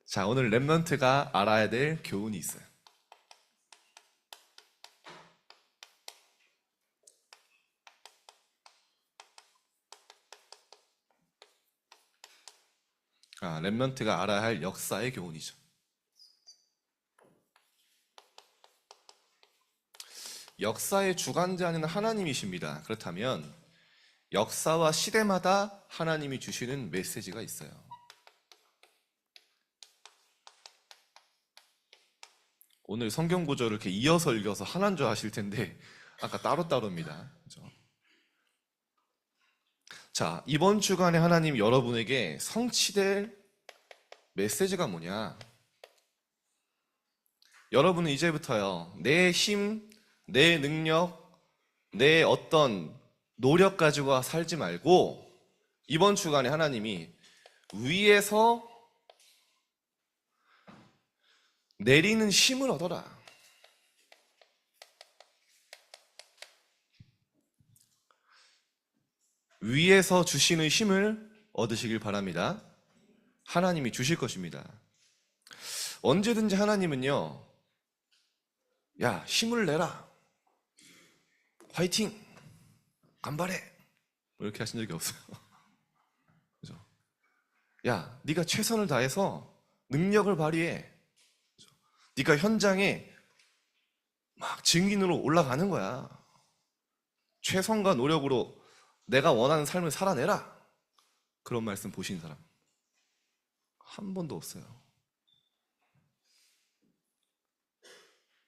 자, 오늘 랩런트가 알아야 될 교훈이 있어요. 랩런트가 알아야 할 역사의 교훈이죠. 역사의 주관자는 하나님이십니다. 그렇다면 역사와 시대마다 하나님이 주시는 메시지가 있어요. 오늘 성경 구절을 이렇게 이어서 읽어서 하나인 줄 아실 텐데 아까 따로따로입니다. 그렇죠? 자, 이번 주간에 하나님 여러분에게 성취될 메시지가 뭐냐? 여러분은 이제부터요, 내 힘, 내 능력, 내 어떤 노력 가지고 살지 말고 이번 주간에 하나님이 위에서 내리는 힘을 얻어라. 위에서 주시는 힘을 얻으시길 바랍니다. 하나님이 주실 것입니다. 언제든지 하나님은요, 야, 힘을 내라. 화이팅! 간발해! 이렇게 하신 적이 없어요. 그죠? 야, 네가 최선을 다해서 능력을 발휘해. 그죠? 네가 현장에 막 증인으로 올라가는 거야. 최선과 노력으로 내가 원하는 삶을 살아내라. 그런 말씀 보신 사람 한 번도 없어요.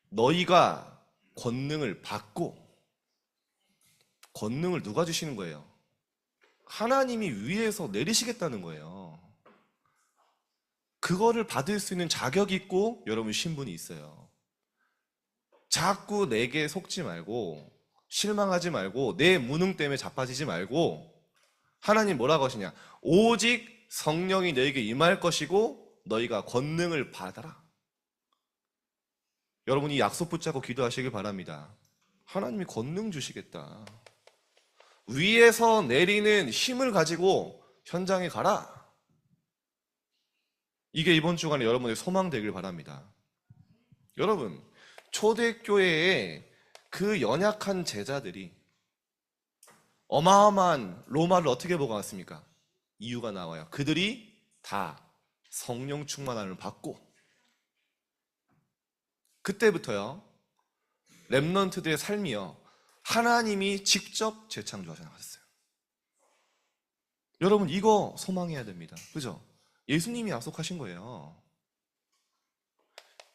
너희가 권능을 받고, 권능을 누가 주시는 거예요? 하나님이 위에서 내리시겠다는 거예요. 그거를 받을 수 있는 자격이 있고 여러분 신분이 있어요. 자꾸 내게 속지 말고 실망하지 말고 내 무능 때문에 자빠지지 말고, 하나님 뭐라고 하시냐? 오직 성령이 너에게 임할 것이고 너희가 권능을 받아라. 여러분이 약속 붙잡고 기도하시길 바랍니다. 하나님이 권능 주시겠다. 위에서 내리는 힘을 가지고 현장에 가라. 이게 이번 주간에 여러분의 소망 되길 바랍니다. 여러분, 초대교회에 그 연약한 제자들이 어마어마한 로마를 어떻게 보고 왔습니까? 이유가 나와요. 그들이 다 성령 충만함을 받고, 그때부터요, 렘넌트들의 삶이요, 하나님이 직접 재창조하셔 나가셨어요. 여러분, 이거 소망해야 됩니다. 그죠? 예수님이 약속하신 거예요.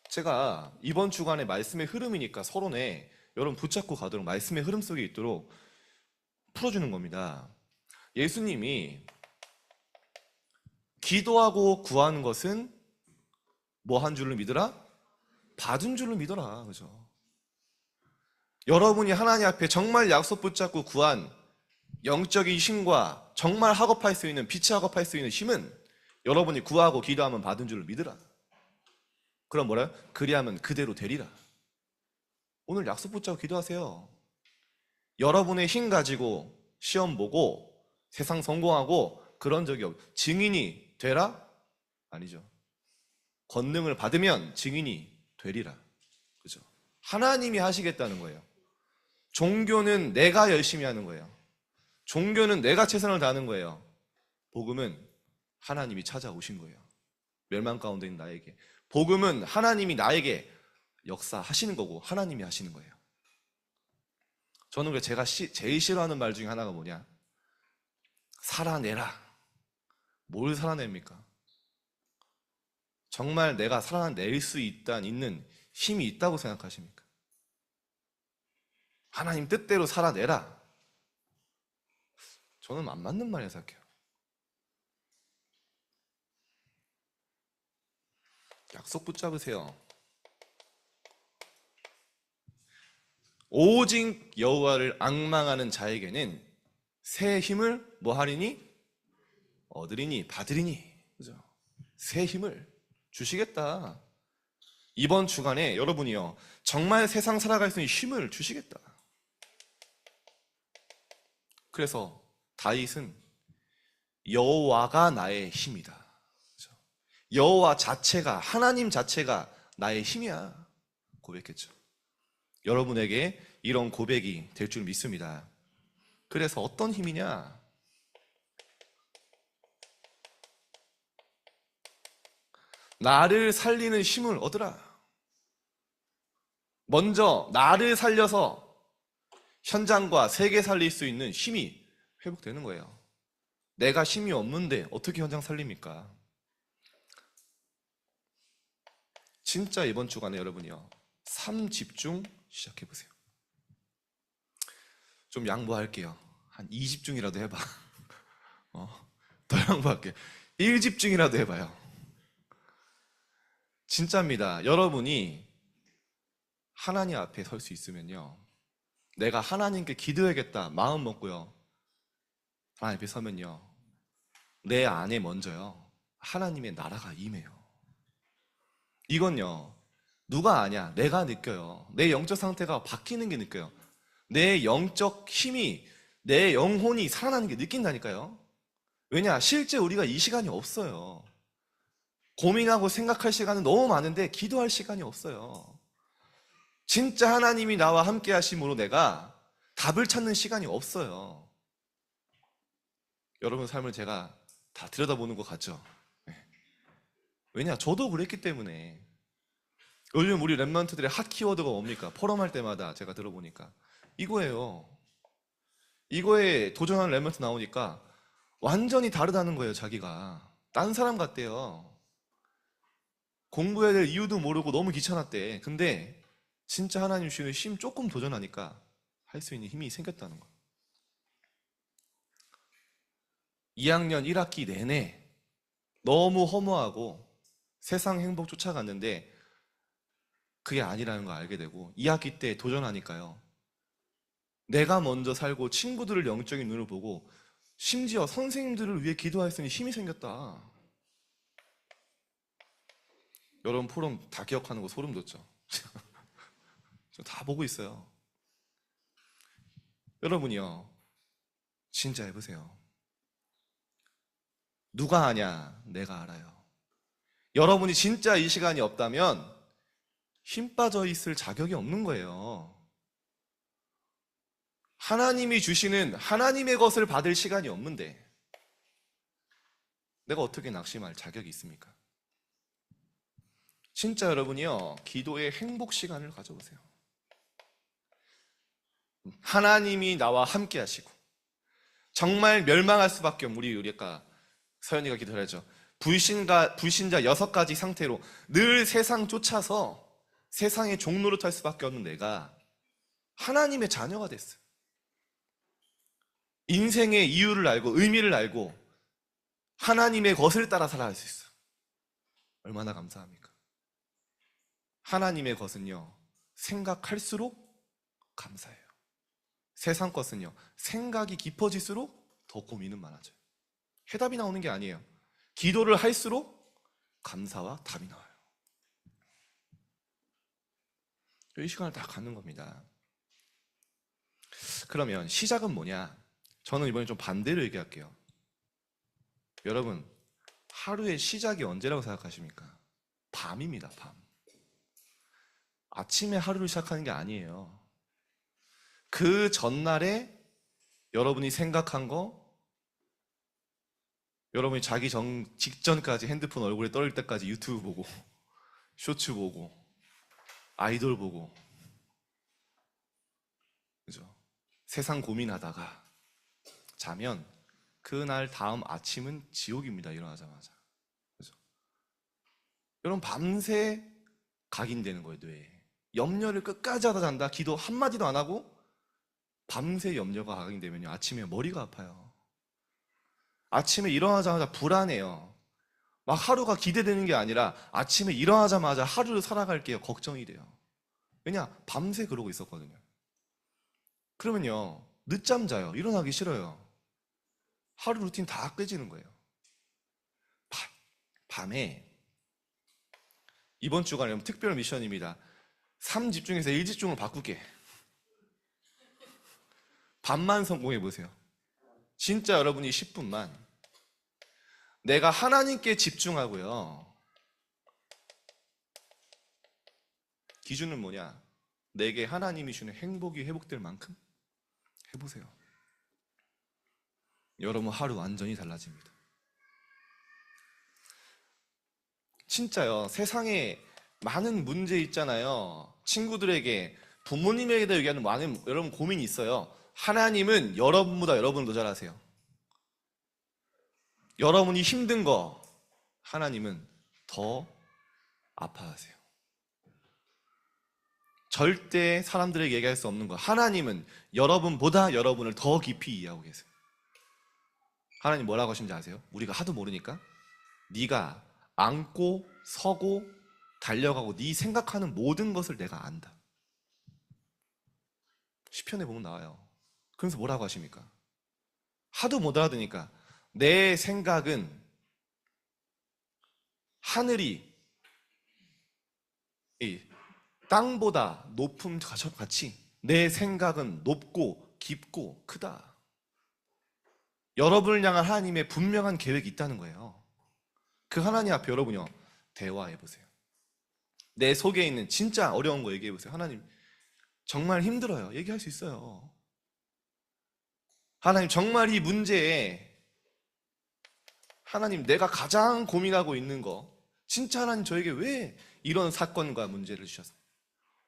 제가 이번 주간에 말씀의 흐름이니까 서론에 여러분 붙잡고 가도록, 말씀의 흐름 속에 있도록 풀어주는 겁니다. 예수님이 기도하고 구하는 것은 뭐 한 줄로 믿으라? 받은 줄로 믿어라. 그죠? 여러분이 하나님 앞에 정말 약속 붙잡고 구한 영적인 힘과 정말 학업할 수 있는, 빛이 학업할 수 있는 힘은 여러분이 구하고 기도하면 받은 줄로 믿으라. 그럼 뭐래요? 그리하면 그대로 되리라. 오늘 약속 붙잡고 기도하세요. 여러분의 힘 가지고 시험 보고 세상 성공하고 그런 적이 증인이 되라? 아니죠. 권능을 받으면 증인이 되리라. 그죠? 하나님이 하시겠다는 거예요. 종교는 내가 열심히 하는 거예요. 종교는 내가 최선을 다하는 거예요. 복음은 하나님이 찾아오신 거예요. 멸망 가운데 있는 나에게. 복음은 하나님이 나에게 역사하시는 거고 하나님이 하시는 거예요. 저는 제가 제일 싫어하는 말 중에 하나가 뭐냐? 살아내라. 뭘 살아냅니까? 정말 내가 살아낼 수 있는 힘이 있다고 생각하십니까? 하나님 뜻대로 살아내라. 저는 안 맞는 말이라 생각해요. 약속 붙잡으세요. 오직 여호와를 앙망하는 자에게는 새 힘을 뭐 하리니? 얻으리니, 받으리니. 그죠? 새 힘을 주시겠다. 이번 주간에 여러분이요, 정말 세상 살아갈 수 있는 힘을 주시겠다. 그래서 다윗은 여호와가 나의 힘이다. 그죠? 여호와 자체가, 하나님 자체가 나의 힘이야. 고백했죠. 여러분에게 이런 고백이 될 줄 믿습니다. 그래서 어떤 힘이냐? 나를 살리는 힘을 얻으라. 먼저 나를 살려서 현장과 세계 살릴 수 있는 힘이 회복되는 거예요. 내가 힘이 없는데 어떻게 현장 살립니까? 진짜 이번 주간에 여러분이요, 삶 집중 시작해보세요. 좀 양보할게요. 한 2집중이라도 해봐. 더 양보할게요. 1집중이라도 해봐요. 진짜입니다. 여러분이 하나님 앞에 설 수 있으면요, 내가 하나님께 기도해야겠다 마음 먹고요, 하나님 앞에 서면요, 내 안에 먼저요 하나님의 나라가 임해요. 이건요 누가 아냐? 내가 느껴요. 내 영적 상태가 바뀌는 게 느껴요. 내 영적 힘이, 내 영혼이 살아나는 게 느낀다니까요. 왜냐? 실제 우리가 이 시간이 없어요. 고민하고 생각할 시간은 너무 많은데 기도할 시간이 없어요. 진짜 하나님이 나와 함께 하심으로 내가 답을 찾는 시간이 없어요. 여러분 삶을 제가 다 들여다보는 것 같죠? 왜냐? 저도 그랬기 때문에. 요즘 우리 랩런트들의 핫 키워드가 뭡니까? 포럼할 때마다 제가 들어보니까 이거예요. 이거에 도전하는 랩런트 나오니까 완전히 다르다는 거예요. 자기가 딴 사람 같대요. 공부해야 될 이유도 모르고 너무 귀찮았대. 근데 진짜 하나님 주시는 힘 조금 도전하니까 할 수 있는 힘이 생겼다는 거예요. 2학년 1학기 내내 너무 허무하고 세상 행복 쫓아갔는데 그게 아니라는 걸 알게 되고 2학기 때 도전하니까요, 내가 먼저 살고 친구들을 영적인 눈을 보고 심지어 선생님들을 위해 기도할 수 있는 힘이 생겼다. 여러분 포럼 다 기억하는 거 소름 돋죠? 저 다 보고 있어요. 여러분이요 진짜 해보세요. 누가 아냐? 내가 알아요. 여러분이 진짜 이 시간이 없다면 힘 빠져 있을 자격이 없는 거예요. 하나님이 주시는 하나님의 것을 받을 시간이 없는데 내가 어떻게 낙심할 자격이 있습니까? 진짜 여러분이요 기도의 행복 시간을 가져보세요. 하나님이 나와 함께 하시고 정말 멸망할 수밖에 없는 우리 아까 서연이가 기도를 하죠. 불신자 6가지 상태로 늘 세상 쫓아서 세상의 종로를 탈 수밖에 없는 내가 하나님의 자녀가 됐어요. 인생의 이유를 알고 의미를 알고 하나님의 것을 따라 살아갈 수 있어요. 얼마나 감사합니까? 하나님의 것은요 생각할수록 감사해요. 세상 것은요 생각이 깊어질수록 더 고민은 많아져요. 해답이 나오는 게 아니에요. 기도를 할수록 감사와 답이 나와요. 이 시간을 다 갖는 겁니다. 그러면 시작은 뭐냐? 저는 이번에 좀 반대로 얘기할게요. 여러분 하루의 시작이 언제라고 생각하십니까? 밤입니다. 밤. 아침에 하루를 시작하는 게 아니에요. 그 전날에 여러분이 생각한 거, 여러분이 자기 직전까지 핸드폰 얼굴에 떨릴 때까지 유튜브 보고 쇼츠 보고 아이돌 보고, 그죠? 세상 고민하다가 자면 그날 다음 아침은 지옥입니다. 일어나자마자. 그죠? 여러분 밤새 각인되는 거예요. 뇌에 염려를 끝까지 하다 잔다. 기도 한마디도 안 하고 밤새 염려가 각인되면요 아침에 머리가 아파요. 아침에 일어나자마자 불안해요. 막 하루가 기대되는 게 아니라 아침에 일어나자마자 하루를 살아갈게요 걱정이 돼요. 왜냐? 밤새 그러고 있었거든요. 그러면요 늦잠 자요. 일어나기 싫어요. 하루 루틴 다 깨지는 거예요. 밤에 이번 주간에 특별 미션입니다. 3집중에서 1집중으로 바꿀게. 밤만 성공해 보세요. 진짜 여러분이 10분만 내가 하나님께 집중하고요 기준은 뭐냐? 내게 하나님이 주는 행복이 회복될 만큼 해보세요. 여러분 하루 완전히 달라집니다. 진짜요. 세상에 많은 문제 있잖아요. 친구들에게, 부모님에게도 얘기하는 많은 여러분 고민이 있어요. 하나님은 여러분보다 여러분을 더 잘하세요. 여러분이 힘든 거 하나님은 더 아파하세요. 절대 사람들에게 얘기할 수 없는 거, 하나님은 여러분보다 여러분을 더 깊이 이해하고 계세요. 하나님 뭐라고 하신지 아세요? 우리가 하도 모르니까 네가 앉고 서고 달려가고 네 생각하는 모든 것을 내가 안다. 시편에 보면 나와요. 그래서 뭐라고 하십니까? 하도 못 알아듣니까 내 생각은 하늘이 이 땅보다 높음 같이 내 생각은 높고 깊고 크다. 여러분을 향한 하나님의 분명한 계획이 있다는 거예요. 그 하나님 앞에 여러분이요, 대화해보세요. 내 속에 있는 진짜 어려운 거 얘기해보세요. 하나님 정말 힘들어요. 얘기할 수 있어요. 하나님 정말 이 문제에 하나님 내가 가장 고민하고 있는 거, 진짜 하나님 저에게 왜 이런 사건과 문제를 주셨어요?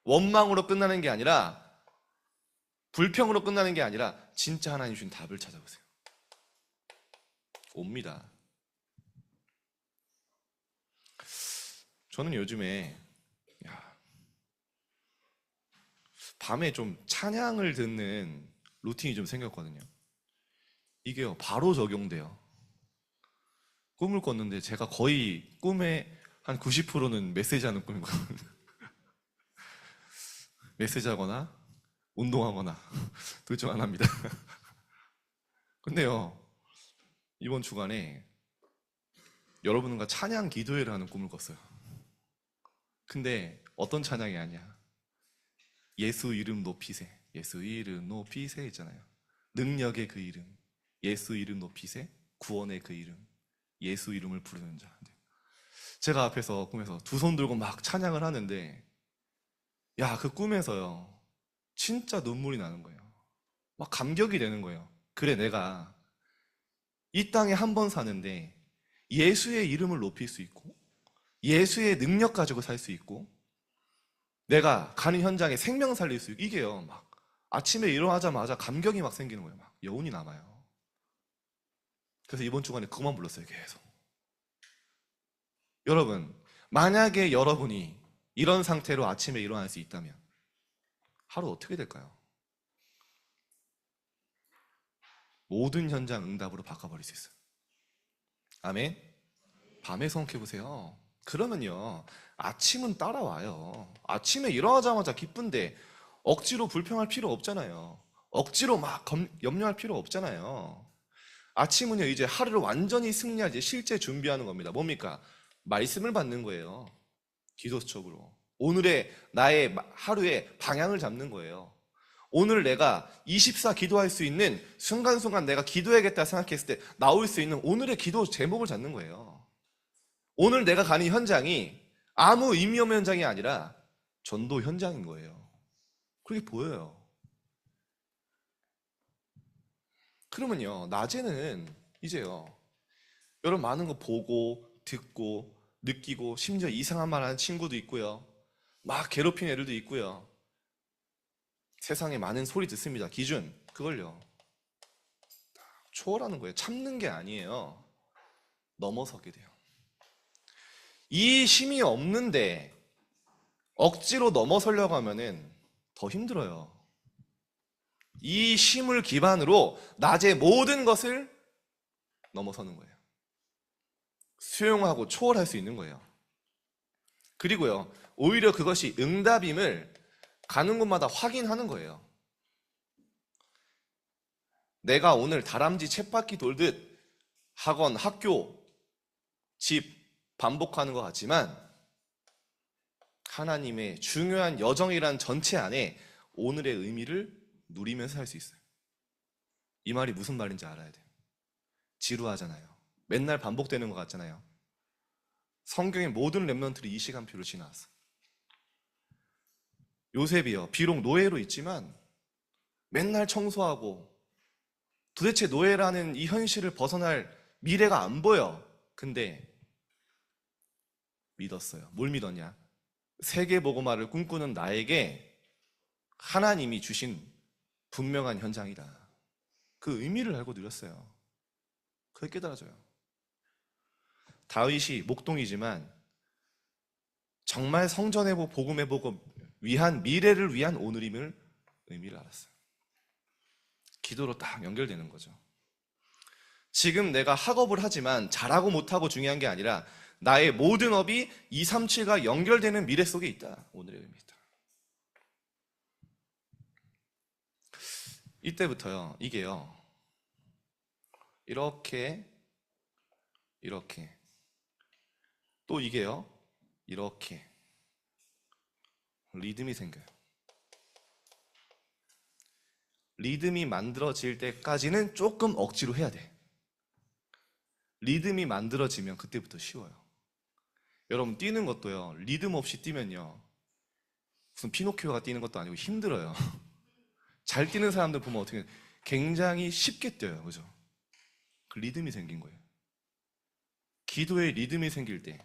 원망으로 끝나는 게 아니라, 불평으로 끝나는 게 아니라 진짜 하나님 주신 답을 찾아보세요. 옵니다. 저는 요즘에 밤에 좀 찬양을 듣는 루틴이 좀 생겼거든요. 이게요, 바로 적용돼요. 꿈을 꿨는데 제가 거의 꿈의 한 90%는 메시지하는 꿈이거든요. 메시지하거나 운동하거나 둘 중 하나입니다. 근데요, 이번 주간에 여러분과 찬양 기도회를 하는 꿈을 꿨어요. 근데 어떤 찬양이 아니야. 예수 이름 높이세, 예수 이름 높이세 있잖아요. 능력의 그 이름, 예수 이름 높이세, 구원의 그 이름, 예수 이름을 부르는 자. 제가 앞에서 꿈에서 두 손 들고 막 찬양을 하는데, 그 꿈에서요, 진짜 눈물이 나는 거예요. 막 감격이 되는 거예요. 그래, 내가 이 땅에 한 번 사는데 예수의 이름을 높일 수 있고 예수의 능력 가지고 살 수 있고 내가 가는 현장에 생명 살릴 수 있고, 이게요, 막 아침에 일어나자마자 감격이 막 생기는 거예요. 막 여운이 남아요. 그래서 이번 주간에 그것만 불렀어요, 계속. 여러분, 만약에 여러분이 이런 상태로 아침에 일어날 수 있다면 하루 어떻게 될까요? 모든 현장 응답으로 바꿔버릴 수 있어요. 아멘? 밤에 성취해보세요. 그러면요, 아침은 따라와요. 아침에 일어나자마자 기쁜데 억지로 불평할 필요 없잖아요. 억지로 막 염려할 필요 없잖아요. 아침은요, 이제 하루를 완전히 승리할 이제 실제 준비하는 겁니다. 뭡니까? 말씀을 받는 거예요. 기도수첩으로. 오늘의 나의 하루의 방향을 잡는 거예요. 오늘 내가 24 기도할 수 있는 순간순간 내가 기도해야겠다 생각했을 때 나올 수 있는 오늘의 기도 제목을 잡는 거예요. 오늘 내가 가는 현장이 아무 의미 없는 현장이 아니라 전도 현장인 거예요. 그렇게 보여요. 그러면요, 낮에는 이제요, 여러분 많은 거 보고 듣고 느끼고 심지어 이상한 말 하는 친구도 있고요, 막 괴롭히는 애들도 있고요, 세상에 많은 소리 듣습니다. 기준, 그걸요, 초월하는 거예요. 참는 게 아니에요. 넘어서게 돼요. 이 힘이 없는데 억지로 넘어서려고 하면은 더 힘들어요. 이 힘을 기반으로 낮의 모든 것을 넘어서는 거예요. 수용하고 초월할 수 있는 거예요. 그리고요, 오히려 그것이 응답임을 가는 곳마다 확인하는 거예요. 내가 오늘 다람쥐 쳇바퀴 돌듯 학원, 학교, 집 반복하는 것 같지만 하나님의 중요한 여정이란 전체 안에 오늘의 의미를 누리면서 살 수 있어요. 이 말이 무슨 말인지 알아야 돼요. 지루하잖아요. 맨날 반복되는 것 같잖아요. 성경의 모든 렘넌트들이 이 시간표를 지나왔어. 요셉이요. 비록 노예로 있지만 맨날 청소하고 도대체 노예라는 이 현실을 벗어날 미래가 안 보여. 근데 믿었어요. 뭘 믿었냐? 세계복음화를 꿈꾸는 나에게 하나님이 주신 분명한 현장이다. 그 의미를 알고 누렸어요. 그게 깨달아져요. 다윗이 목동이지만 정말 성전의 복음의 복음 위한 미래를 위한 오늘임을 의미를 알았어요. 기도로 딱 연결되는 거죠. 지금 내가 학업을 하지만 잘하고 못하고 중요한 게 아니라 나의 모든 업이 237과 연결되는 미래 속에 있다. 오늘의 의미다. 이때부터요. 이게요. 이렇게 또 이게요. 이렇게 리듬이 생겨요. 리듬이 만들어질 때까지는 조금 억지로 해야 돼. 리듬이 만들어지면 그때부터 쉬워요. 여러분 뛰는 것도요. 리듬 없이 뛰면요. 무슨 피노키오가 뛰는 것도 아니고 힘들어요. 잘 뛰는 사람들 보면 어떻게 굉장히 쉽게 뛰어요. 그죠? 그 리듬이 생긴 거예요. 기도에 리듬이 생길 때,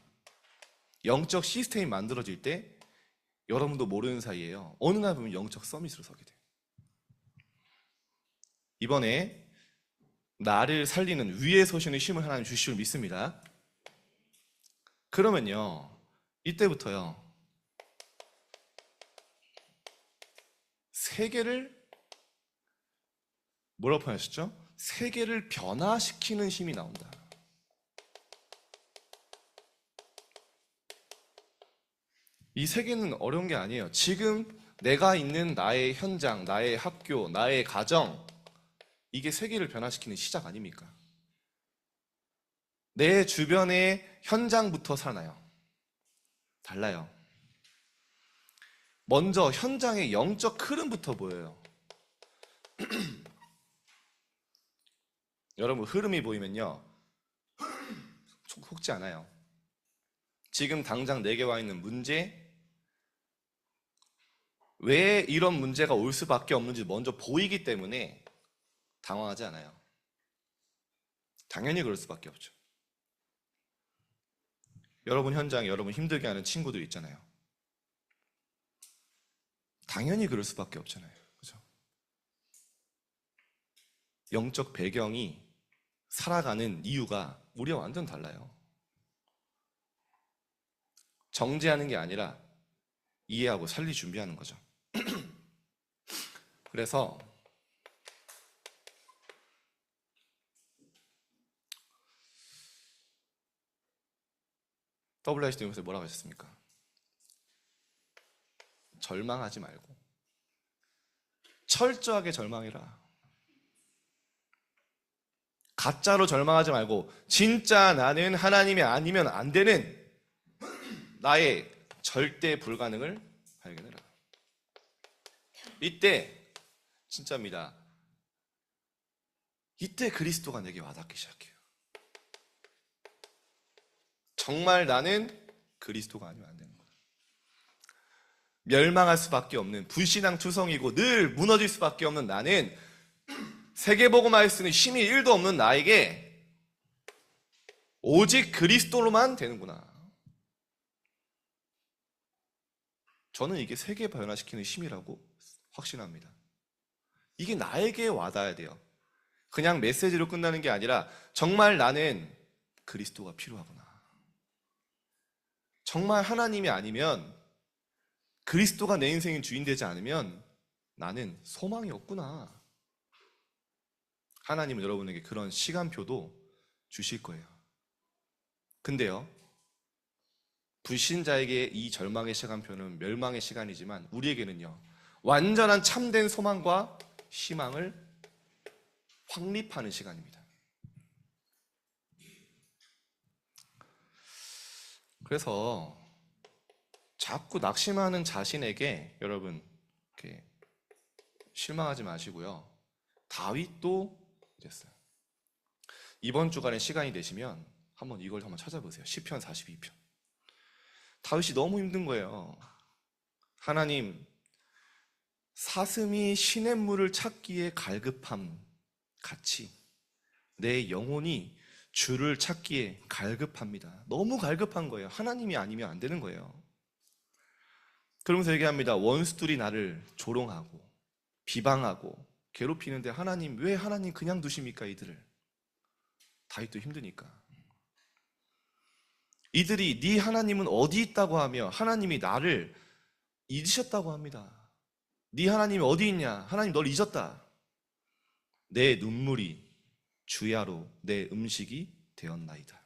영적 시스템이 만들어질 때 여러분도 모르는 사이에요. 어느 날 보면 영적 서밋으로 서게 돼요. 이번에 나를 살리는 위에 서시는 힘을 하나님 주실 줄 믿습니다. 그러면요. 이때부터요. 세계를 뭐라고 표현하셨죠? 세계를 변화시키는 힘이 나온다. 이 세계는 어려운 게 아니에요. 지금 내가 있는 나의 현장, 나의 학교, 나의 가정, 이게 세계를 변화시키는 시작 아닙니까? 내 주변의 현장부터 살아나요. 달라요. 먼저 현장의 영적 흐름부터 보여요. 여러분 흐름이 보이면요. 속지 않아요. 지금 당장 내게 와 있는 문제, 왜 이런 문제가 올 수밖에 없는지 먼저 보이기 때문에 당황하지 않아요. 당연히 그럴 수밖에 없죠. 여러분 현장에 여러분 힘들게 하는 친구들 있잖아요. 당연히 그럴 수밖에 없잖아요. 그죠? 영적 배경이 살아가는 이유가 우리와 완전 달라요. 정죄하는 게 아니라 이해하고 살릴 준비하는 거죠. 그래서 WIC님께서 뭐라고 하셨습니까? 절망하지 말고 철저하게 절망해라. 가짜로 절망하지 말고 진짜 나는 하나님이 아니면 안 되는 나의 절대 불가능을 발견해라. 이때 진짜입니다. 이때 그리스도가 내게 와닿기 시작해요. 정말 나는 그리스도가 아니면 안 되는 거예요. 멸망할 수밖에 없는 불신앙 투성이고 늘 무너질 수밖에 없는 나는 세계복음화에 쓰는 힘이 1도 없는 나에게 오직 그리스도로만 되는구나. 저는 이게 세계 변화시키는 힘이라고 확신합니다. 이게 나에게 와닿아야 돼요. 그냥 메시지로 끝나는 게 아니라 정말 나는 그리스도가 필요하구나. 정말 하나님이 아니면 그리스도가 내 인생의 주인 되지 않으면 나는 소망이 없구나. 하나님은 여러분에게 그런 시간표도 주실 거예요. 근데요, 불신자에게 이 절망의 시간표는 멸망의 시간이지만 우리에게는요, 완전한 참된 소망과 희망을 확립하는 시간입니다. 그래서 자꾸 낙심하는 자신에게 여러분 이렇게 실망하지 마시고요. 다윗도 이랬어요. 이번 주간에 시간이 되시면 한번 이걸 한번 찾아보세요. 시편 42편. 다윗이 너무 힘든 거예요. 하나님, 사슴이 시냇물을 찾기에 갈급함 같이 내 영혼이 주를 찾기에 갈급합니다. 너무 갈급한 거예요. 하나님이 아니면 안 되는 거예요. 그러면서 얘기합니다. 원수들이 나를 조롱하고 비방하고 괴롭히는데 하나님, 왜 하나님 그냥 두십니까? 이들을. 다윗도 힘드니까. 이들이 네 하나님은 어디 있다고 하며 하나님이 나를 잊으셨다고 합니다. 네 하나님이 어디 있냐? 하나님 널 잊었다. 내 눈물이 주야로 내 음식이 되었나이다.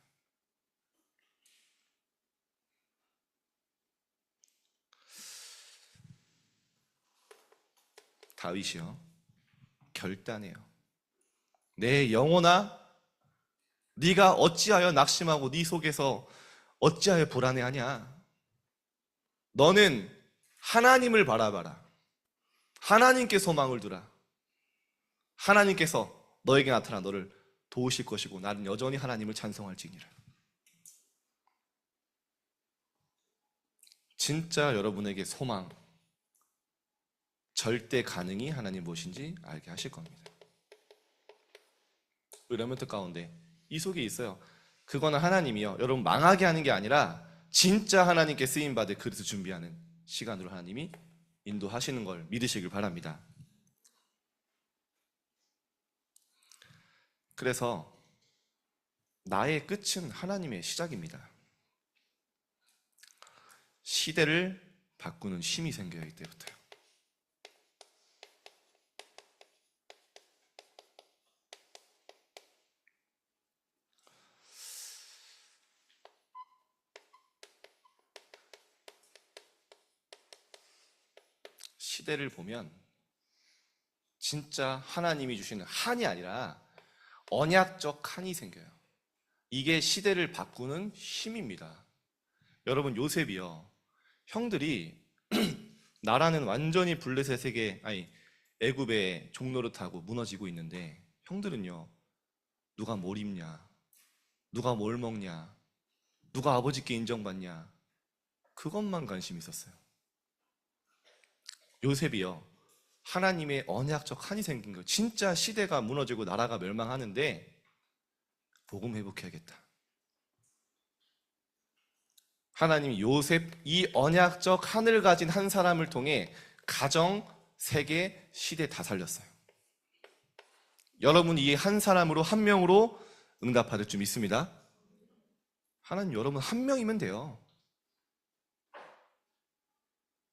다윗이요, 결단해요. 내 영혼아, 네가 어찌하여 낙심하고 네 속에서 어찌하여 불안해하냐? 너는 하나님을 바라봐라. 하나님께 소망을 두라. 하나님께서 너에게 나타나 너를 도우실 것이고 나는 여전히 하나님을 찬송할지니라. 진짜 여러분에게 소망, 절대 가능이 하나님 무엇인지 알게 하실 겁니다. 우리 렘넌트 가운데 이 속에 있어요. 그거는 하나님이요, 여러분 망하게 하는 게 아니라 진짜 하나님께 쓰임받을 그릇을 준비하는 시간으로 하나님이 인도하시는 걸 믿으시길 바랍니다. 그래서 나의 끝은 하나님의 시작입니다. 시대를 바꾸는 힘이 생겨야 할 때부터요. 시대를 보면 진짜 하나님이 주시는 한이 아니라 언약적 한이 생겨요. 이게 시대를 바꾸는 힘입니다. 여러분, 요셉이요, 형들이 나라는 완전히 블레셋 세계, 애굽의 종노릇하고 무너지고 있는데 형들은요, 누가 뭘 입냐, 누가 뭘 먹냐, 누가 아버지께 인정받냐, 그것만 관심이 있었어요. 요셉이요, 하나님의 언약적 한이 생긴 거예요. 진짜 시대가 무너지고 나라가 멸망하는데 복음 회복해야겠다. 하나님이 요셉, 이 언약적 한을 가진 한 사람을 통해 가정, 세계, 시대 다 살렸어요. 여러분 이 한 사람으로, 한 명으로 응답받을 줄 믿습니다. 하나님, 여러분 한 명이면 돼요.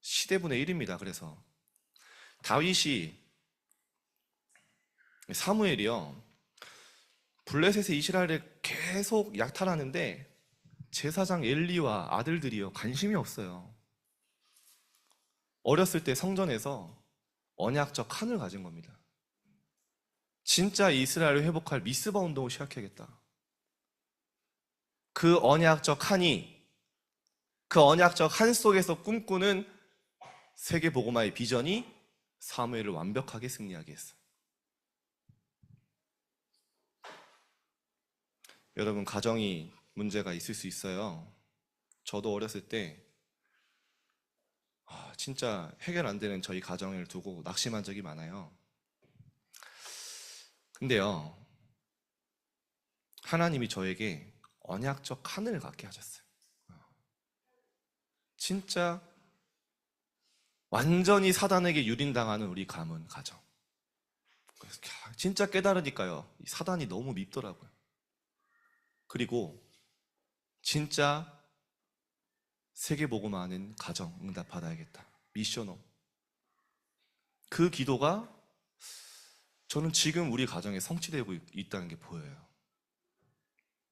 시대분의 1입니다. 그래서 다윗이, 사무엘이요, 블레셋의 이스라엘을 계속 약탈하는데 제사장 엘리와 아들들이요, 관심이 없어요. 어렸을 때 성전에서 언약적 한을 가진 겁니다. 진짜 이스라엘을 회복할 미스바 운동을 시작해야겠다. 그 언약적 한이, 그 언약적 한 속에서 꿈꾸는 세계 복음화의 비전이 사무엘을 완벽하게 승리하게 했어요. 여러분, 가정이 문제가 있을 수 있어요. 저도 어렸을 때 진짜 해결 안 되는 저희 가정을 두고 낙심한 적이 많아요. 근데요, 하나님이 저에게 언약적 한을 갖게 하셨어요. 진짜 완전히 사단에게 유린당하는 우리 가문, 가정. 그래서 진짜 깨달으니까요, 사단이 너무 밉더라고요. 그리고 진짜 세계복음화하는 가정 응답받아야겠다. 미션홈. 그 기도가 저는 지금 우리 가정에 성취되고 있다는 게 보여요.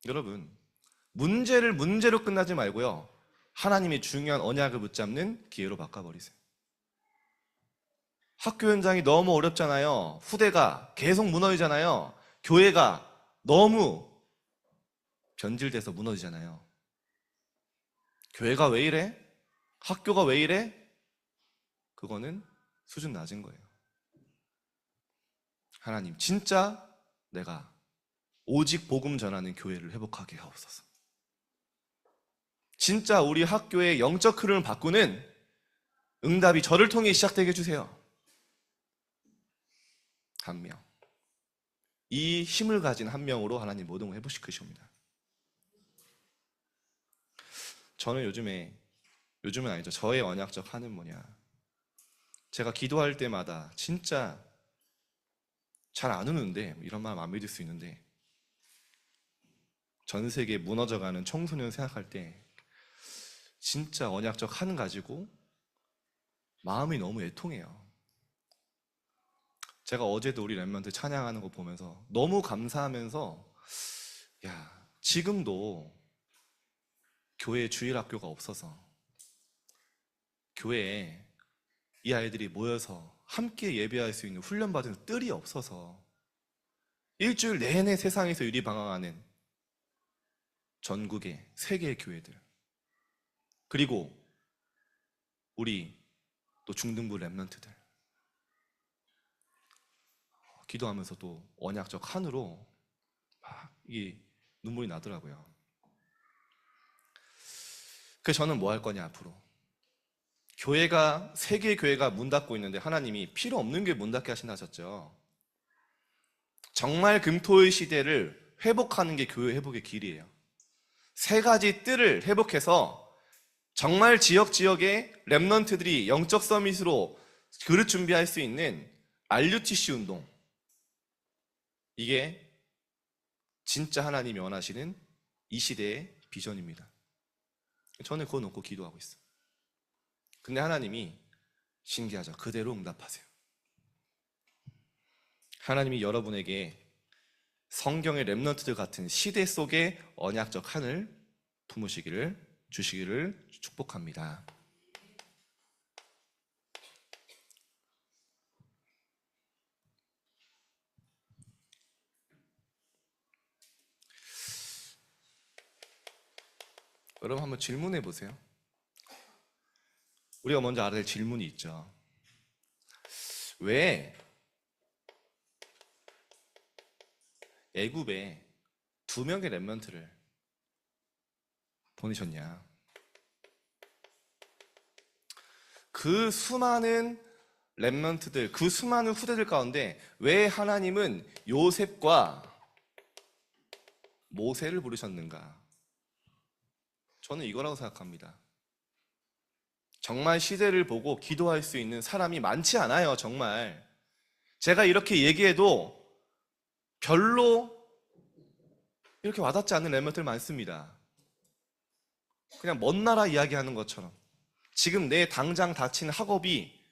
여러분, 문제를 문제로 끝나지 말고요, 하나님의 중요한 언약을 붙잡는 기회로 바꿔버리세요. 학교 현장이 너무 어렵잖아요. 후대가 계속 무너지잖아요. 교회가 너무 변질돼서 무너지잖아요. 교회가 왜 이래? 학교가 왜 이래? 그거는 수준 낮은 거예요. 하나님, 진짜 내가 오직 복음 전하는 교회를 회복하게 하옵소서. 진짜 우리 학교의 영적 흐름을 바꾸는 응답이 저를 통해 시작되게 해주세요. 한 명. 이 힘을 가진 한 명으로 하나님 모든 걸 회복시키십니다. 저는 요즘은 아니죠. 저의 언약적 한은 뭐냐. 제가 기도할 때마다 진짜 잘 안 우는데, 이런 말 안 믿을 수 있는데, 전 세계 무너져가는 청소년 생각할 때 진짜 언약적 한 가지고 마음이 너무 애통해요. 제가 어제도 우리 랩런트 찬양하는 거 보면서 너무 감사하면서, 야, 지금도 교회 주일학교가 없어서 교회에 이 아이들이 모여서 함께 예배할 수 있는 훈련받은 뜰이 없어서 일주일 내내 세상에서 유리방황하는 전국의 세계의 교회들, 그리고 우리 또 중등부 랩런트들, 기도하면서 또 언약적 한으로 막 이 눈물이 나더라고요. 그래서 저는 뭐 할 거냐 앞으로. 교회가, 세계 교회가 문 닫고 있는데 하나님이 필요 없는 게 문 닫게 하신다 하셨죠. 정말 금토의 시대를 회복하는 게 교회 회복의 길이에요. 세 가지 뜰을 회복해서 정말 지역의 랩런트들이 영적 서밋으로 그릇 준비할 수 있는 RUTC 운동, 이게 진짜 하나님이 원하시는 이 시대의 비전입니다. 저는 그거 놓고 기도하고 있어요. 근데 하나님이 신기하죠. 그대로 응답하세요. 하나님이 여러분에게 성경의 랩런트들 같은 시대 속의 언약적 한을 주시기를 축복합니다. 여러분 한번 질문해 보세요. 우리가 먼저 알아야 될 질문이 있죠. 왜 애굽에 2명의 랩런트를 보내셨냐? 그 수많은 랩런트들, 그 수많은 후대들 가운데 왜 하나님은 요셉과 모세를 부르셨는가? 저는 이거라고 생각합니다. 정말 시대를 보고 기도할 수 있는 사람이 많지 않아요, 정말. 제가 이렇게 얘기해도 별로 이렇게 와닿지 않는 랩런트들 많습니다. 그냥 먼 나라 이야기하는 것처럼. 지금 내 당장 닥친 학업이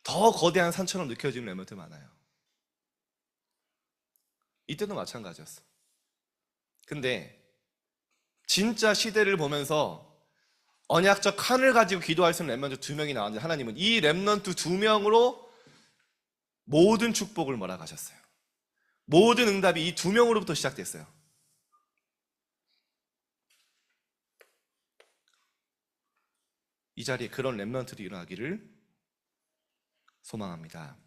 더 거대한 산처럼 느껴지는 랩런트들 많아요. 이때도 마찬가지였어. 근데 진짜 시대를 보면서 언약적 한을 가지고 기도할 수 있는 랩런트 2명이 나왔는데 하나님은 이 랩런트 2명으로 모든 축복을 몰아가셨어요. 모든 응답이 이 2명으로부터 시작됐어요. 이 자리에 그런 랩런트들이 일어나기를 소망합니다.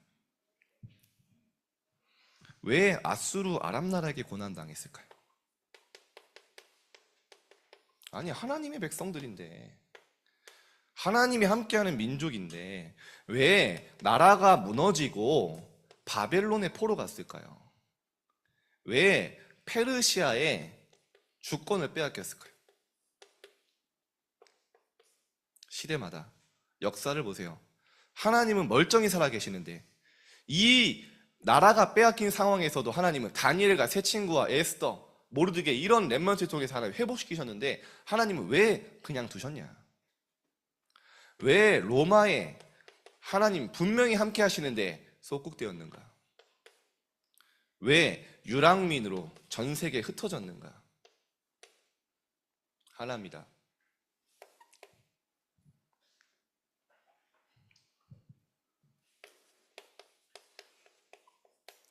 왜 아수르 아람 나라에게 고난당했을까요? 아니, 하나님의 백성들인데, 하나님이 함께하는 민족인데 왜 나라가 무너지고 바벨론의 포로 갔을까요? 왜 페르시아의 주권을 빼앗겼을까요? 시대마다 역사를 보세요. 하나님은 멀쩡히 살아계시는데 이 나라가 빼앗긴 상황에서도 하나님은 다니엘과 세 친구와 에스더, 모르드게 이런 렘넌트 통해서 하나님 회복시키셨는데 하나님은 왜 그냥 두셨냐? 왜 로마에 하나님 분명히 함께 하시는데 소국되었는가? 왜 유랑민으로 전 세계에 흩어졌는가? 하나입니다.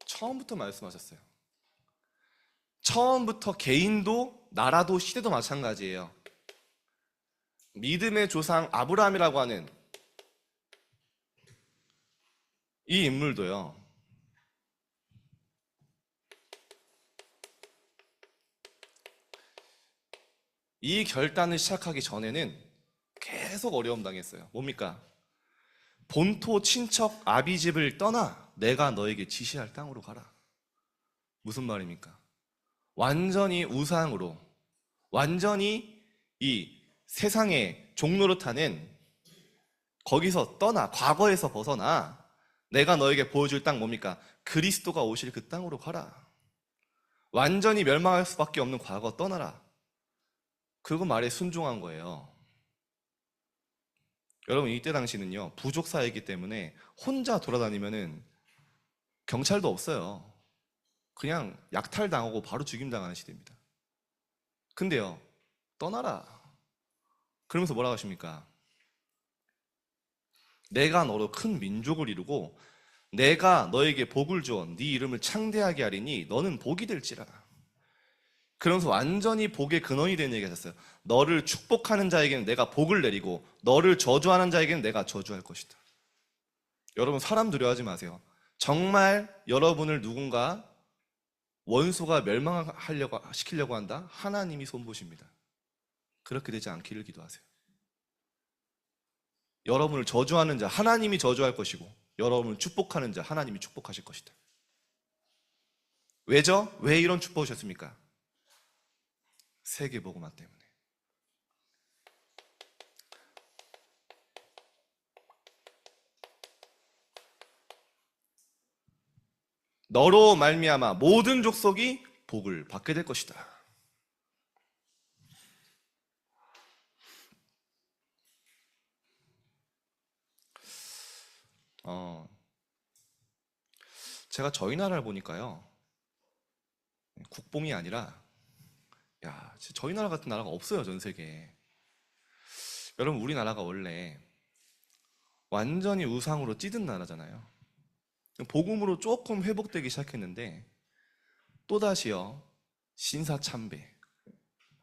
처음부터 말씀하셨어요. 처음부터 개인도 나라도 시대도 마찬가지예요. 믿음의 조상 아브라함이라고 하는 이 인물도요, 이 결단을 시작하기 전에는 계속 어려움 당했어요. 뭡니까? 본토 친척 아비집을 떠나 내가 너에게 지시할 땅으로 가라. 무슨 말입니까? 완전히 우상으로, 완전히 이 세상의 종노릇하는 거기서 떠나, 과거에서 벗어나 내가 너에게 보여줄 땅 뭡니까? 그리스도가 오실 그 땅으로 가라. 완전히 멸망할 수밖에 없는 과거 떠나라. 그거 말에 순종한 거예요. 여러분, 이때 당시는요, 부족 사회이기 때문에 혼자 돌아다니면은 경찰도 없어요. 그냥 약탈당하고 바로 죽임당하는 시대입니다. 근데요, 떠나라. 그러면서 뭐라고 하십니까? 내가 너로 큰 민족을 이루고 내가 너에게 복을 주어 네 이름을 창대하게 하리니 너는 복이 될지라. 그러면서 완전히 복의 근원이 되는 얘기 하셨어요. 너를 축복하는 자에게는 내가 복을 내리고 너를 저주하는 자에게는 내가 저주할 것이다. 여러분, 사람 두려워하지 마세요. 정말 여러분을 누군가 원수가 멸망하려고 시키려고 한다? 하나님이 손보십니다. 그렇게 되지 않기를 기도하세요. 여러분을 저주하는 자 하나님이 저주할 것이고 여러분을 축복하는 자 하나님이 축복하실 것이다. 왜죠? 왜 이런 축복을 주셨습니까? 세계복음화 때문에. 너로 말미암아 모든 족속이 복을 받게 될 것이다. 제가 저희 나라를 보니까요, 국뽕이 아니라 저희 나라 같은 나라가 없어요, 전 세계에. 여러분, 우리나라가 원래 완전히 우상으로 찌든 나라잖아요. 복음으로 조금 회복되기 시작했는데 또다시요, 신사참배,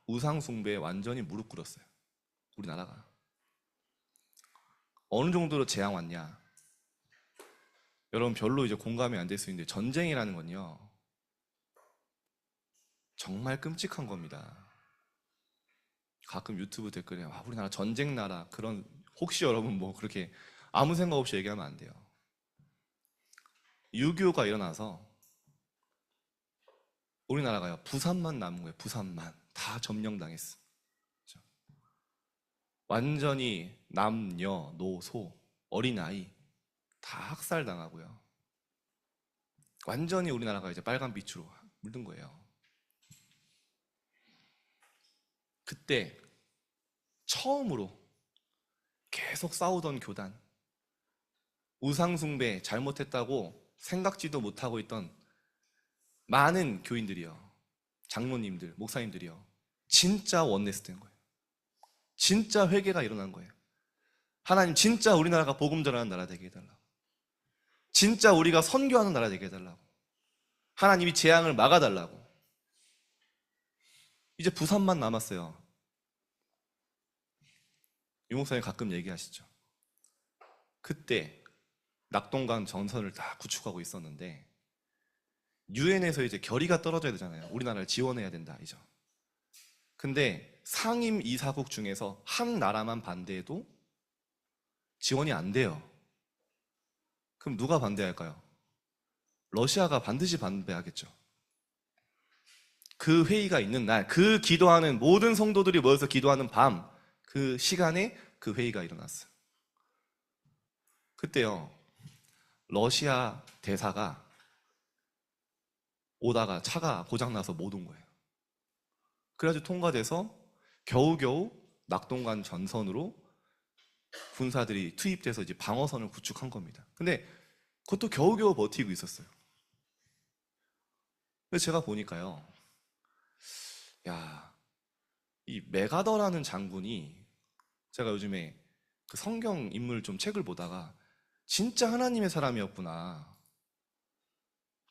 우상숭배에 완전히 무릎 꿇었어요, 우리나라가. 어느 정도로 재앙 왔냐? 여러분, 별로 이제 공감이 안 될 수 있는데 전쟁이라는 건요, 정말 끔찍한 겁니다. 가끔 유튜브 댓글에 우리나라 전쟁 나라, 그런, 혹시 여러분 뭐 그렇게 아무 생각 없이 얘기하면 안 돼요. 6.25가 일어나서 우리나라가요, 부산만 남은 거예요. 부산만 다 점령당했어. 그렇죠? 완전히 남녀, 노소, 어린아이 다 학살당하고요. 완전히 우리나라가 이제 빨간 빛으로 물든 거예요. 그때 처음으로 계속 싸우던 교단, 우상숭배 잘못했다고 생각지도 못하고 있던 많은 교인들이요, 장로님들, 목사님들이요, 진짜 원네스 된 거예요. 진짜 회개가 일어난 거예요. 하나님, 진짜 우리나라가 복음 전하는 나라 되게 해달라고. 진짜 우리가 선교하는 나라 되게 해달라고. 하나님이 재앙을 막아달라고. 이제 부산만 남았어요. 유 목사님 가끔 얘기하시죠. 그때 낙동강 전선을 다 구축하고 있었는데 유엔에서 이제 결의가 떨어져야 되잖아요. 우리나라를 지원해야 된다, 이죠. 근데 상임 이사국 중에서 한 나라만 반대해도 지원이 안 돼요. 그럼 누가 반대할까요? 러시아가 반드시 반대하겠죠. 그 회의가 있는 날, 그 기도하는 모든 성도들이 모여서 기도하는 밤, 그 시간에 그 회의가 일어났어요. 그때요, 러시아 대사가 오다가 차가 고장나서 못 온 거예요. 그래가지고 통과돼서 겨우겨우 낙동강 전선으로 군사들이 투입돼서 이제 방어선을 구축한 겁니다. 근데 그것도 겨우겨우 버티고 있었어요. 그래서 제가 보니까요, 이 메가더라는 장군이, 제가 요즘에 그 성경 인물 좀 책을 보다가 진짜 하나님의 사람이었구나.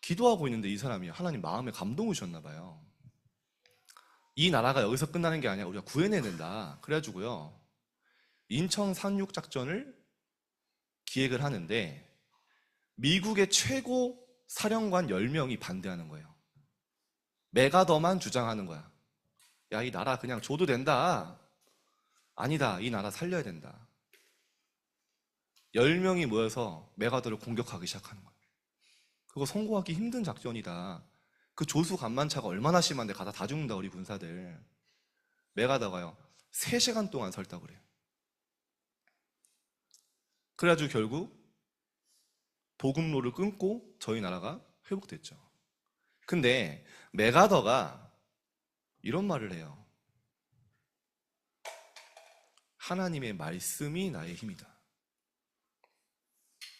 기도하고 있는데 이 사람이 하나님 마음에 감동을 주셨나 봐요. 이 나라가 여기서 끝나는 게 아니라 우리가 구해내야 된다. 그래가지고요, 인천 상륙 작전을 기획을 하는데 미국의 최고 사령관 10명이 반대하는 거예요. 메가더만 주장하는 거야. 이 나라 그냥 줘도 된다. 아니다, 이 나라 살려야 된다. 10명이 모여서 메가더를 공격하기 시작하는 거예요. 그거 성공하기 힘든 작전이다. 그 조수 간만차가 얼마나 심한데 가다 다 죽는다 우리 군사들. 메가더가요 3시간 동안 설다 그래요. 그래가지고 결국 보급로를 끊고 저희 나라가 회복됐죠. 근데 메가더가 이런 말을 해요. 하나님의 말씀이 나의 힘이다.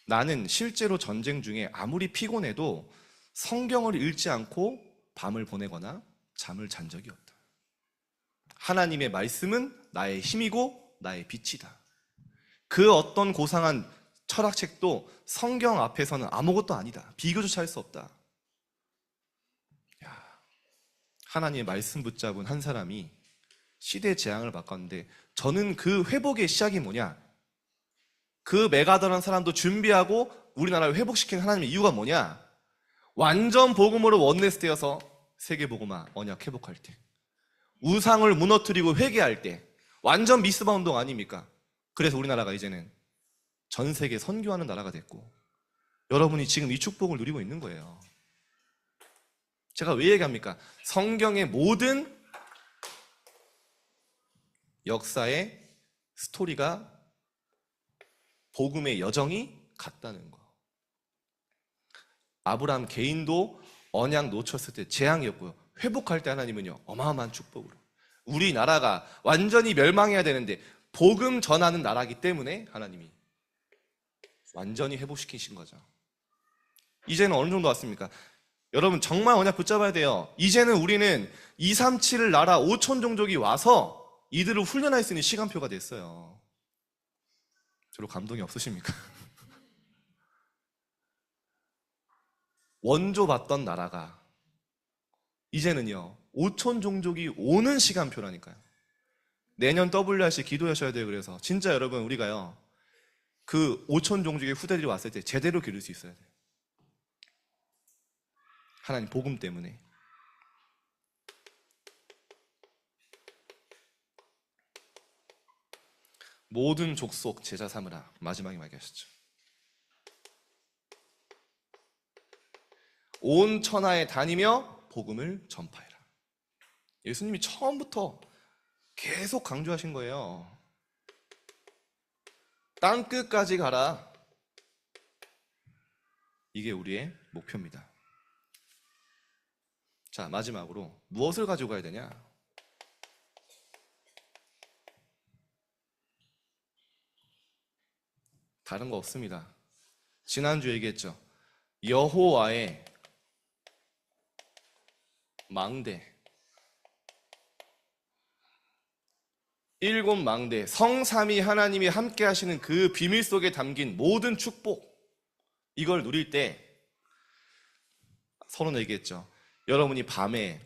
나는 실제로 전쟁 중에 아무리 피곤해도 성경을 읽지 않고 밤을 보내거나 잠을 잔 적이 없다. 하나님의 말씀은 나의 힘이고 나의 빛이다. 그 어떤 고상한 철학책도 성경 앞에서는 아무것도 아니다. 비교조차 할 수 없다. 하나님의 말씀 붙잡은 한 사람이 시대 재앙을 바꿨는데, 저는 그 회복의 시작이 뭐냐? 그 메가더라는 사람도 준비하고 우리나라를 회복시킨 하나님의 이유가 뭐냐? 완전 복음으로 원내스되어서 세계복음화 언약 회복할 때, 우상을 무너뜨리고 회개할 때, 완전 미스바 운동 아닙니까? 그래서 우리나라가 이제는 전 세계 선교하는 나라가 됐고, 여러분이 지금 이 축복을 누리고 있는 거예요. 제가 왜 얘기합니까? 성경의 모든 역사의 스토리가 복음의 여정이 같다는 거. 아브라함 개인도 언약 놓쳤을 때 재앙이었고요. 회복할 때 하나님은요 어마어마한 축복으로, 우리나라가 완전히 멸망해야 되는데 복음 전하는 나라이기 때문에 하나님이 완전히 회복시키신 거죠. 이제는 어느 정도 왔습니까? 여러분 정말 언약 붙잡아야 돼요. 이제는 우리는 237 나라 5천 종족이 와서 이들을 훈련할 수 있는 시간표가 됐어요. 별로 감동이 없으십니까? 원조 받던 나라가 이제는요 5천 종족이 오는 시간표라니까요. 내년 WRC 기도하셔야 돼요. 그래서 진짜 여러분 우리가요 그 5천 종족의 후대들이 왔을 때 제대로 기를 수 있어야 돼요. 하나님 복음 때문에. 모든 족속 제자 삼으라, 마지막에 말하셨죠. 온 천하에 다니며 복음을 전파해라. 예수님이 처음부터 계속 강조하신 거예요. 땅 끝까지 가라. 이게 우리의 목표입니다. 자, 마지막으로 무엇을 가지고 가야 되냐? 다른 거 없습니다. 지난주 얘기했죠. 여호와의 망대, 7 망대, 성삼위 하나님이 함께 하시는 그 비밀 속에 담긴 모든 축복, 이걸 누릴 때 서로 얘기했죠. 여러분이 밤에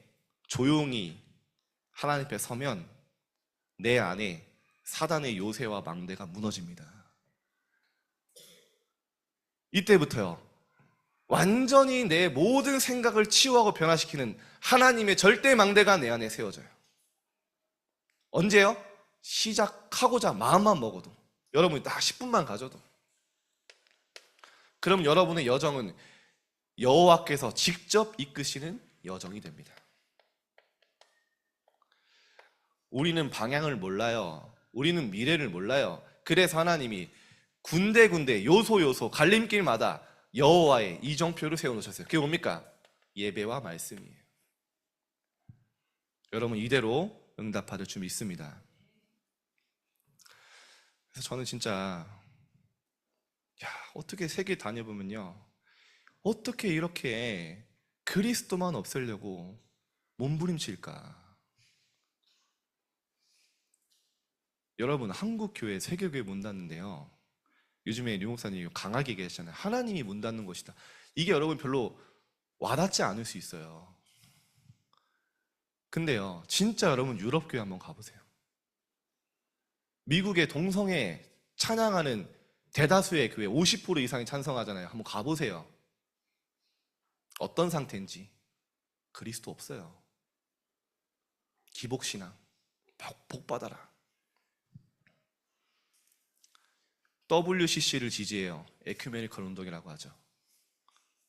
조용히 하나님 앞에 서면 내 안에 사단의 요새와 망대가 무너집니다. 이때부터요 완전히 내 모든 생각을 치유하고 변화시키는 하나님의 절대 망대가 내 안에 세워져요. 언제요? 시작하고자 마음만 먹어도, 여러분이 딱 10분만 가져도. 그럼 여러분의 여정은 여호와께서 직접 이끄시는 여정이 됩니다. 우리는 방향을 몰라요. 우리는 미래를 몰라요. 그래서 하나님이 군데군데 요소 갈림길마다 여호와의 이정표를 세워놓으셨어요. 그게 뭡니까? 예배와 말씀이에요. 여러분 이대로 응답받을 줄 믿습니다. 그래서 저는 진짜 어떻게 세계 다녀보면요, 어떻게 이렇게 그리스도만 없애려고 몸부림칠까? 여러분 한국교회 세계교회 문 닫는데요, 요즘에 류 목사님이 강하게 얘기하시잖아요. 하나님이 문 닫는 것이다. 이게 여러분 별로 와닿지 않을 수 있어요. 근데요 진짜 여러분 유럽교회 한번 가보세요. 미국의 동성애 찬양하는 대다수의 교회 50% 이상이 찬성하잖아요. 한번 가보세요. 어떤 상태인지. 그리스도 없어요. 기복신앙. 복 받아라. WCC를 지지해요. 에큐메니컬 운동이라고 하죠.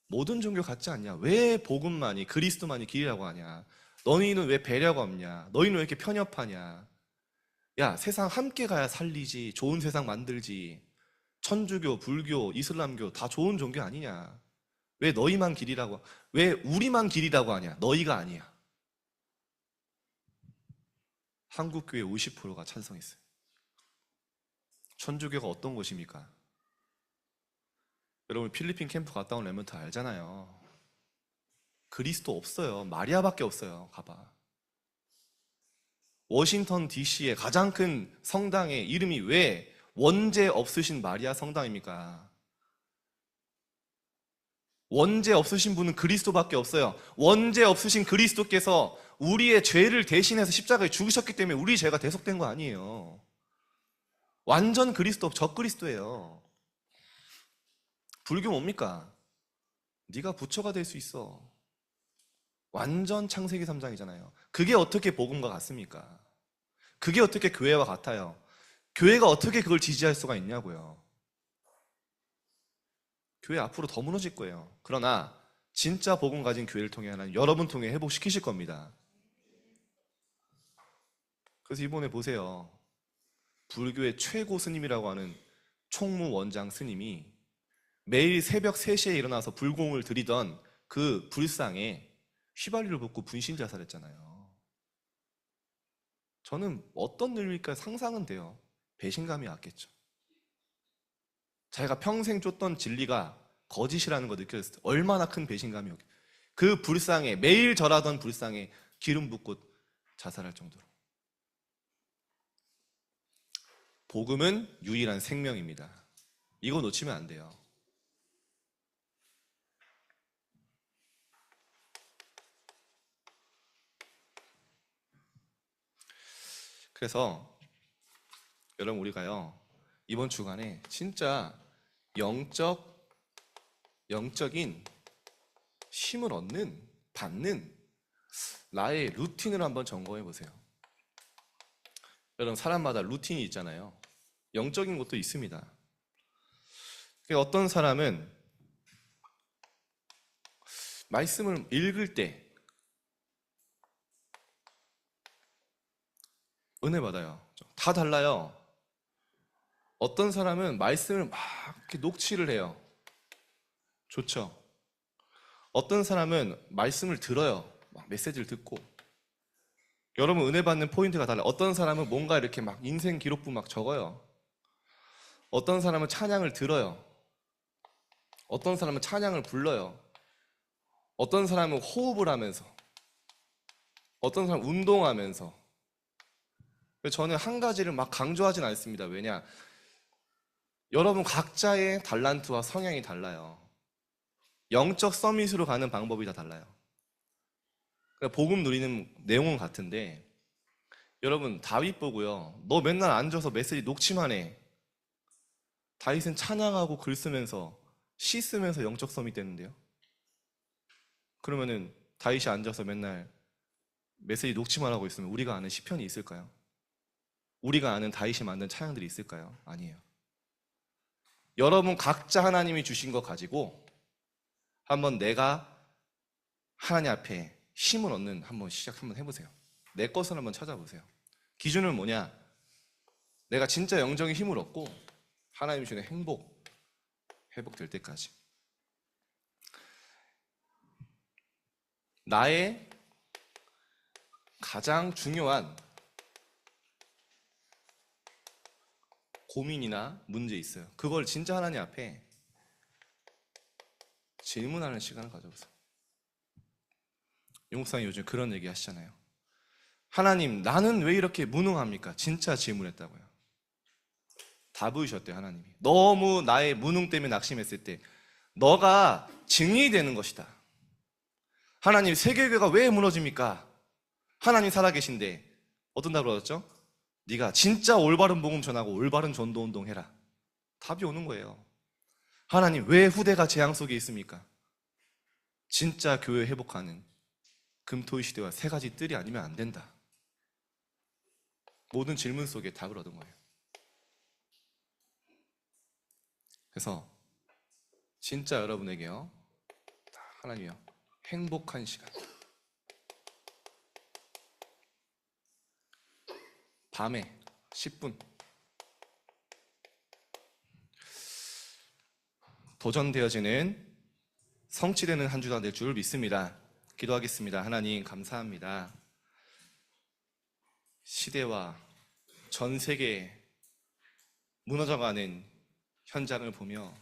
모든 종교 같지 않냐? 왜 복음만이, 그리스도만이 길이라고 하냐? 너희는 왜 배려가 없냐? 너희는 왜 이렇게 편협하냐? 야, 세상 함께 가야 살리지. 좋은 세상 만들지. 천주교, 불교, 이슬람교 다 좋은 종교 아니냐? 왜 너희만 길이라고, 왜 우리만 길이라고 하냐? 너희가 아니야. 한국교회 50%가 찬성했어요. 천주교가 어떤 곳입니까? 여러분 필리핀 캠프 갔다 온 랩런트 알잖아요. 그리스도 없어요. 마리아밖에 없어요. 가봐. 워싱턴 DC의 가장 큰 성당의 이름이 왜 원죄 없으신 마리아 성당입니까? 원죄 없으신 분은 그리스도밖에 없어요. 원죄 없으신 그리스도께서 우리의 죄를 대신해서 십자가에 죽으셨기 때문에 우리 죄가 대속된 거 아니에요. 완전 그리스도, 적그리스도예요. 불교 뭡니까? 네가 부처가 될 수 있어. 완전 창세기 3장이잖아요. 그게 어떻게 복음과 같습니까? 그게 어떻게 교회와 같아요? 교회가 어떻게 그걸 지지할 수가 있냐고요. 교회 앞으로 더 무너질 거예요. 그러나 진짜 복음 가진 교회를 통해 하나님 여러분 통해 회복시키실 겁니다. 그래서 이번에 보세요. 불교의 최고 스님이라고 하는 총무 원장 스님이 매일 새벽 3시에 일어나서 불공을 드리던 그 불상에 휘발유를 붓고 분신 자살했잖아요. 저는 어떤 일일까 상상은 돼요. 배신감이 왔겠죠. 자기가 평생 쫓던 진리가 거짓이라는 거 느꼈을 때 얼마나 큰 배신감이었겠어요. 그 불상에, 매일 절하던 불상에 기름 붓고 자살할 정도로. 복음은 유일한 생명입니다. 이거 놓치면 안 돼요. 그래서 여러분 우리가요 이번 주간에 진짜 영적인 힘을 받는 나의 루틴을 한번 점검해 보세요. 여러분 사람마다 루틴이 있잖아요. 영적인 것도 있습니다. 어떤 사람은 말씀을 읽을 때 은혜 받아요. 다 달라요. 어떤 사람은 말씀을 막 이렇게 녹취를 해요. 좋죠. 어떤 사람은 말씀을 들어요. 막 메시지를 듣고. 여러분 은혜 받는 포인트가 달라요. 어떤 사람은 뭔가 이렇게 막 인생 기록부 막 적어요. 어떤 사람은 찬양을 들어요. 어떤 사람은 찬양을 불러요. 어떤 사람은 호흡을 하면서, 어떤 사람은 운동하면서. 저는 한 가지를 막 강조하진 않습니다. 왜냐? 여러분 각자의 달란트와 성향이 달라요. 영적 서밋으로 가는 방법이 다 달라요. 그러니까 복음 누리는 내용은 같은데 여러분 다윗 보고요. 너 맨날 앉아서 메시지 녹취만 해. 다윗은 찬양하고 글 쓰면서 시 쓰면서 영적 서밋 됐는데요. 그러면은 다윗이 앉아서 맨날 메시지 녹취만 하고 있으면 우리가 아는 시편이 있을까요? 우리가 아는 다윗이 만든 찬양들이 있을까요? 아니에요. 여러분 각자 하나님이 주신 거 가지고 한번 내가 하나님 앞에 힘을 얻는 한번 시작 한번 해보세요. 내 것을 한번 찾아보세요. 기준은 뭐냐? 내가 진짜 영적인 힘을 얻고 하나님 주는 회복될 때까지. 나의 가장 중요한 고민이나 문제 있어요. 그걸 진짜 하나님 앞에 질문하는 시간을 가져보세요. 용목사님 요즘 그런 얘기 하시잖아요. 하나님, 나는 왜 이렇게 무능합니까? 진짜 질문했다고요. 다 보이셨대요, 하나님이. 너무 나의 무능 때문에 낙심했을 때 너가 증인이 되는 것이다. 하나님, 세계교회가 왜 무너집니까? 하나님 살아계신데 어떤 답을 얻었죠? 네가 진짜 올바른 복음 전하고 올바른 전도 운동 해라. 답이 오는 거예요. 하나님, 왜 후대가 재앙 속에 있습니까? 진짜 교회 회복하는 금토의 시대와 3가지 뜰이 아니면 안 된다. 모든 질문 속에 답을 얻은 거예요. 그래서 진짜 여러분에게요, 하나님이요, 행복한 시간, 밤에 10분 도전되어지는 성취되는 한 주가 될 줄 믿습니다. 기도하겠습니다. 하나님 감사합니다. 시대와 전 세계 무너져가는 현장을 보며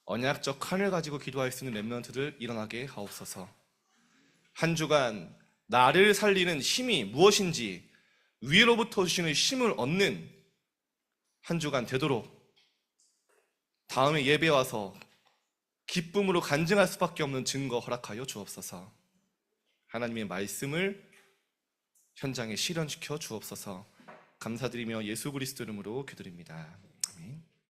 언약적 하늘 가지고 기도할 수 있는 렘넌트들 일어나게 하옵소서. 한 주간 나를 살리는 힘이 무엇인지 위로부터 주시는 힘을 얻는 한 주간 되도록 다음에 예배 와서 기쁨으로 간증할 수밖에 없는 증거 허락하여 주옵소서. 하나님의 말씀을 현장에 실현시켜 주옵소서. 감사드리며 예수 그리스도 이름으로 기도드립니다.